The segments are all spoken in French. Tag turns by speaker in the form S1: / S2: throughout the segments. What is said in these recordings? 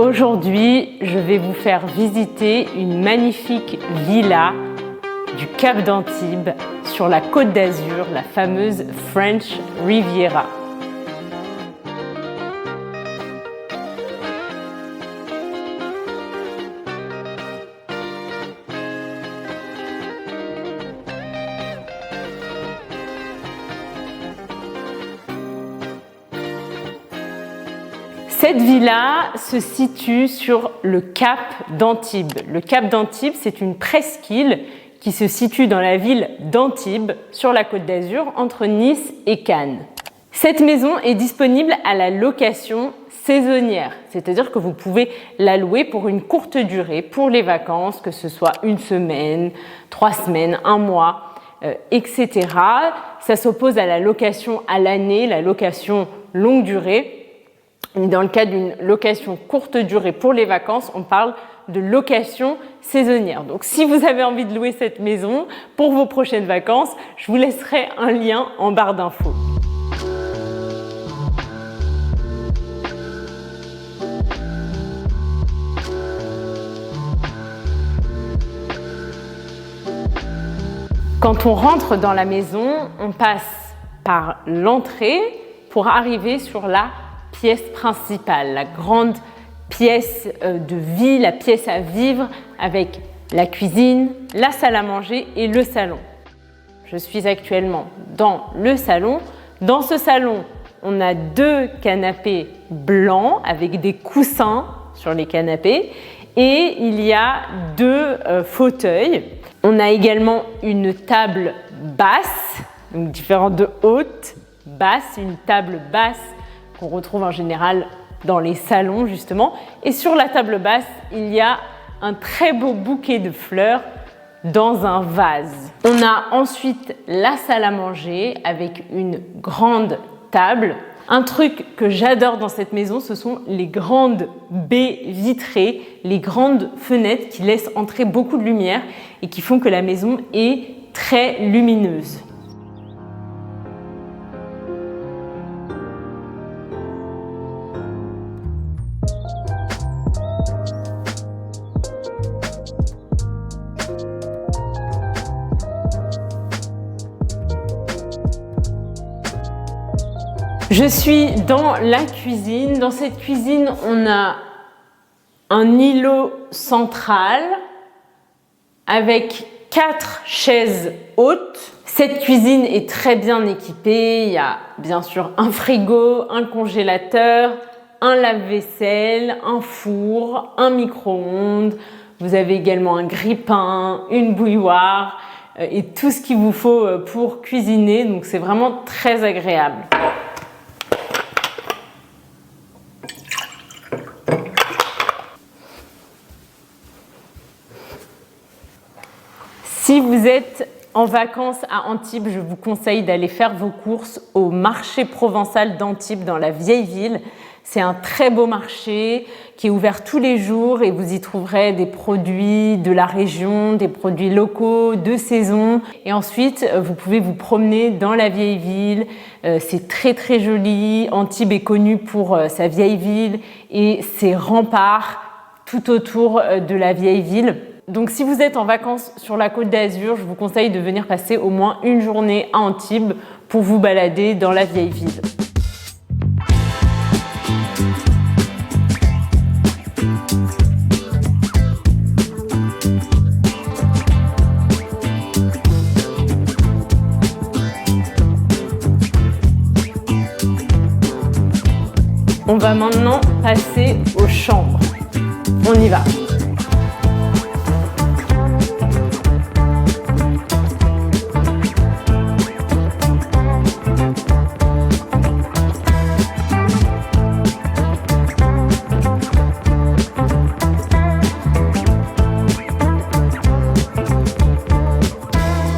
S1: Aujourd'hui, je vais vous faire visiter une magnifique villa du Cap d'Antibes sur la Côte d'Azur, la fameuse French Riviera. Cette villa se situe sur le Cap d'Antibes. Le Cap d'Antibes, c'est une presqu'île qui se situe dans la ville d'Antibes, sur la Côte d'Azur, entre Nice et Cannes. Cette maison est disponible à la location saisonnière, c'est-à-dire que vous pouvez la louer pour une courte durée, pour les vacances, que ce soit une semaine, 3 semaines, 1 mois, etc. Ça s'oppose à la location à l'année, la location longue durée. Dans le cas d'une location courte durée pour les vacances, on parle de location saisonnière. Donc si vous avez envie de louer cette maison pour vos prochaines vacances, je vous laisserai un lien en barre d'infos. Quand on rentre dans la maison, on passe par l'entrée pour arriver sur la pièce principale, la grande pièce de vie, la pièce à vivre avec la cuisine, la salle à manger et le salon. Je suis actuellement dans le salon. Dans ce salon, on a 2 canapés blancs avec des coussins sur les canapés et il y a 2 fauteuils. On a également une table basse, donc différente de haute, basse, une table basse qu'on retrouve en général dans les salons justement. Et sur la table basse, il y a un très beau bouquet de fleurs dans un vase. On a ensuite la salle à manger avec une grande table. Un truc que j'adore dans cette maison, ce sont les grandes baies vitrées, les grandes fenêtres qui laissent entrer beaucoup de lumière et qui font que la maison est très lumineuse. Je suis dans la cuisine. Dans cette cuisine, on a un îlot central avec 4 chaises hautes. Cette cuisine est très bien équipée. Il y a bien sûr un frigo, un congélateur, un lave-vaisselle, un four, un micro-ondes. Vous avez également un grille-pain, une bouilloire et tout ce qu'il vous faut pour cuisiner. Donc c'est vraiment très agréable. Si vous êtes en vacances à Antibes, je vous conseille d'aller faire vos courses au marché provençal d'Antibes dans la vieille ville. C'est un très beau marché qui est ouvert tous les jours et vous y trouverez des produits de la région, des produits locaux, de saison. Et ensuite, vous pouvez vous promener dans la vieille ville. C'est très très joli. Antibes est connu pour sa vieille ville et ses remparts tout autour de la vieille ville. Donc si vous êtes en vacances sur la Côte d'Azur, je vous conseille de venir passer au moins une journée à Antibes pour vous balader dans la vieille ville. On va maintenant passer aux chambres. On y va.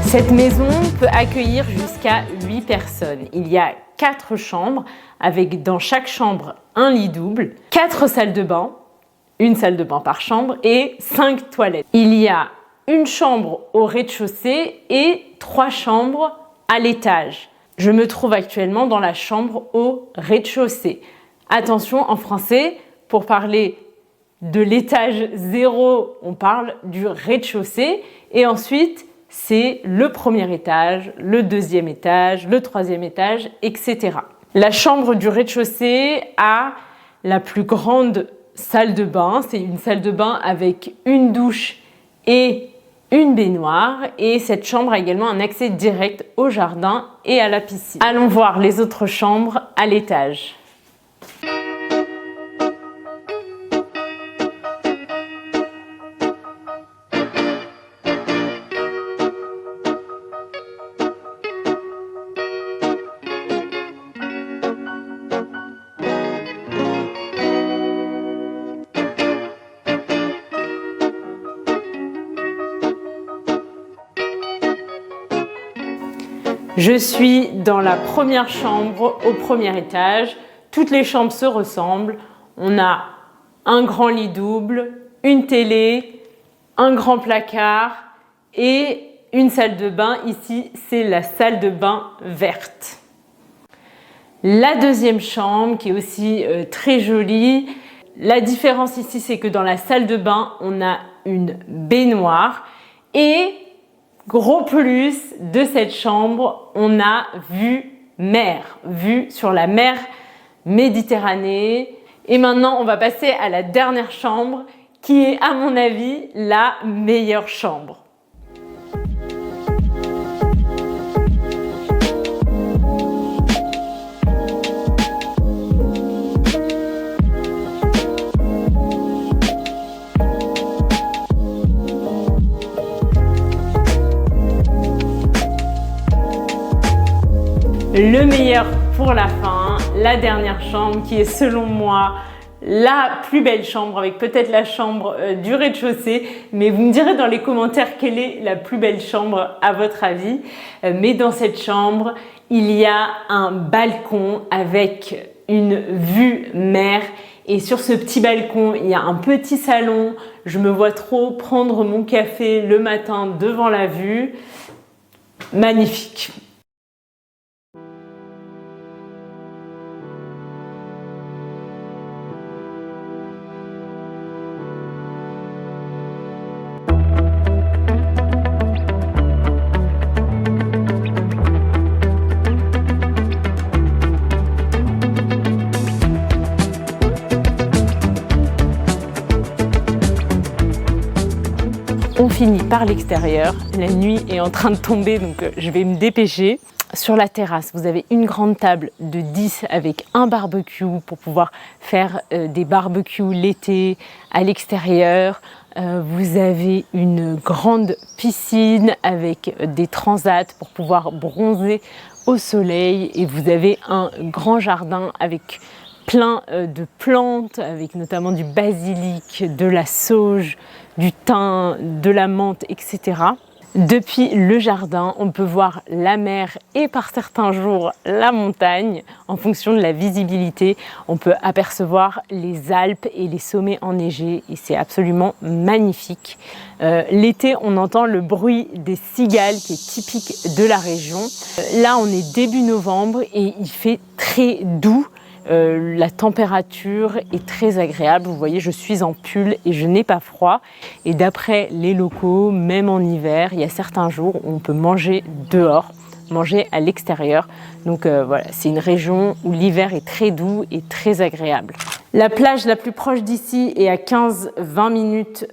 S1: Cette maison peut accueillir jusqu'à 8 personnes. Il y a 4 chambres avec dans chaque chambre un lit double, 4 salles de bain, une salle de bain par chambre et 5 toilettes. Il y a une chambre au rez-de-chaussée et 3 chambres à l'étage. Je me trouve actuellement dans la chambre au rez-de-chaussée. Attention, en français, pour parler de l'étage 0, on parle du rez-de-chaussée. Et ensuite, c'est le premier étage, le deuxième étage, le troisième étage, etc. La chambre du rez-de-chaussée a la plus grande salle de bain. C'est une salle de bain avec une douche et une baignoire. Et cette chambre a également un accès direct au jardin et à la piscine. Allons voir les autres chambres à l'étage. Je suis dans la première chambre au premier étage. Toutes les chambres se ressemblent. On a un grand lit double, une télé, un grand placard et une salle de bain. Ici, c'est la salle de bain verte. La deuxième chambre qui est aussi très jolie. La différence ici, c'est que dans la salle de bain, on a une baignoire et gros plus de cette chambre, on a vue sur la mer Méditerranée. Et maintenant, on va passer à la dernière chambre qui est, à mon avis, la meilleure chambre. Le meilleur pour la fin, la dernière chambre qui est selon moi la plus belle chambre, avec peut-être la chambre du rez-de-chaussée, mais vous me direz dans les commentaires quelle est la plus belle chambre à votre avis. Mais dans cette chambre, il y a un balcon avec une vue mer. Et sur ce petit balcon, il y a un petit salon. Je me vois trop prendre mon café le matin devant la vue. Magnifique. On finit par l'extérieur, la nuit est en train de tomber donc je vais me dépêcher. Sur la terrasse, vous avez une grande table de 10 avec un barbecue pour pouvoir faire des barbecues l'été à l'extérieur. Vous avez une grande piscine avec des transats pour pouvoir bronzer au soleil et vous avez un grand jardin avec plein de plantes, avec notamment du basilic, de la sauge, du thym, de la menthe, etc. Depuis le jardin, on peut voir la mer et par certains jours la montagne. En fonction de la visibilité, on peut apercevoir les Alpes et les sommets enneigés et c'est absolument magnifique. L'été, on entend le bruit des cigales qui est typique de la région. Là, on est début novembre et il fait très doux. La température est très agréable. Vous voyez, je suis en pull et je n'ai pas froid. Et d'après les locaux, même en hiver, il y a certains jours où on peut manger dehors, manger à l'extérieur. Donc voilà, c'est une région où l'hiver est très doux et très agréable. La plage la plus proche d'ici est à 15-20 minutes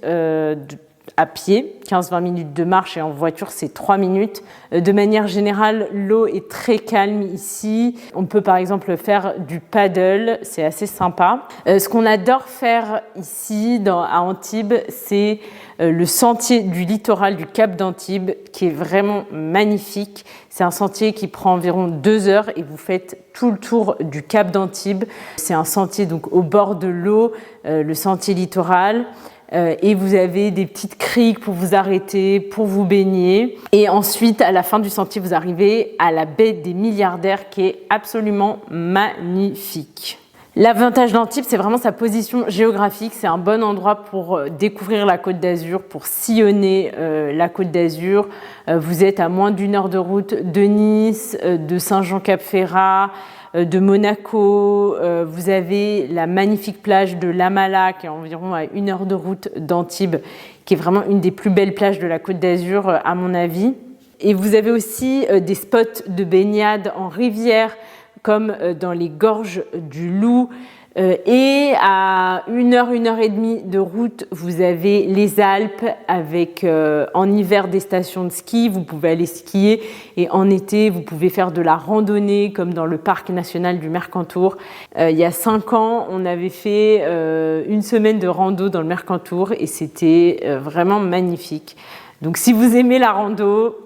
S1: à pied, 15-20 minutes de marche et en voiture c'est 3 minutes. De manière générale, l'eau est très calme ici. On peut par exemple faire du paddle, c'est assez sympa. Ce qu'on adore faire ici à Antibes, c'est le sentier du littoral du Cap d'Antibes qui est vraiment magnifique. C'est un sentier qui prend environ 2 heures et vous faites tout le tour du Cap d'Antibes. C'est un sentier donc au bord de l'eau, le sentier littoral. Et vous avez des petites criques pour vous arrêter, pour vous baigner. Et ensuite, à la fin du sentier, vous arrivez à la baie des Milliardaires qui est absolument magnifique. L'avantage d'Antibes, c'est vraiment sa position géographique. C'est un bon endroit pour découvrir la Côte d'Azur, pour sillonner la Côte d'Azur. Vous êtes à moins d'1 heure de route de Nice, de Saint-Jean-Cap-Ferrat, de Monaco. Vous avez la magnifique plage de Lamala, qui est environ à 1 heure de route d'Antibes, qui est vraiment une des plus belles plages de la Côte d'Azur, à mon avis. Et vous avez aussi des spots de baignade en rivière, comme dans les gorges du Loup. Et à 1 heure, 1 heure et demie de route, vous avez les Alpes avec en hiver des stations de ski. Vous pouvez aller skier et en été, vous pouvez faire de la randonnée comme dans le parc national du Mercantour. Il y a 5 ans, on avait fait 1 semaine de rando dans le Mercantour et c'était vraiment magnifique. Donc si vous aimez la rando,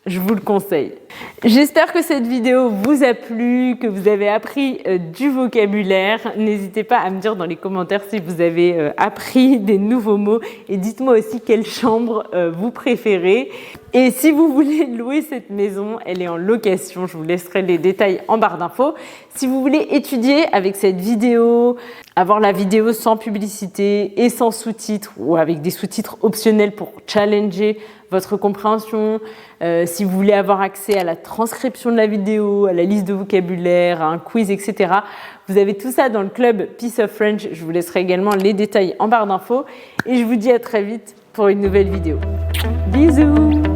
S1: je vous le conseille. J'espère que cette vidéo vous a plu, que vous avez appris du vocabulaire. N'hésitez pas à me dire dans les commentaires si vous avez appris des nouveaux mots et dites-moi aussi quelle chambre vous préférez. Et si vous voulez louer cette maison, elle est en location. Je vous laisserai les détails en barre d'infos. Si vous voulez étudier avec cette vidéo, avoir la vidéo sans publicité et sans sous-titres ou avec des sous-titres optionnels pour challenger votre compréhension, si vous voulez avoir accès à la transcription de la vidéo, à la liste de vocabulaire, à un quiz, etc. Vous avez tout ça dans le club Piece of French. Je vous laisserai également les détails en barre d'infos. Et je vous dis à très vite pour une nouvelle vidéo. Bisous!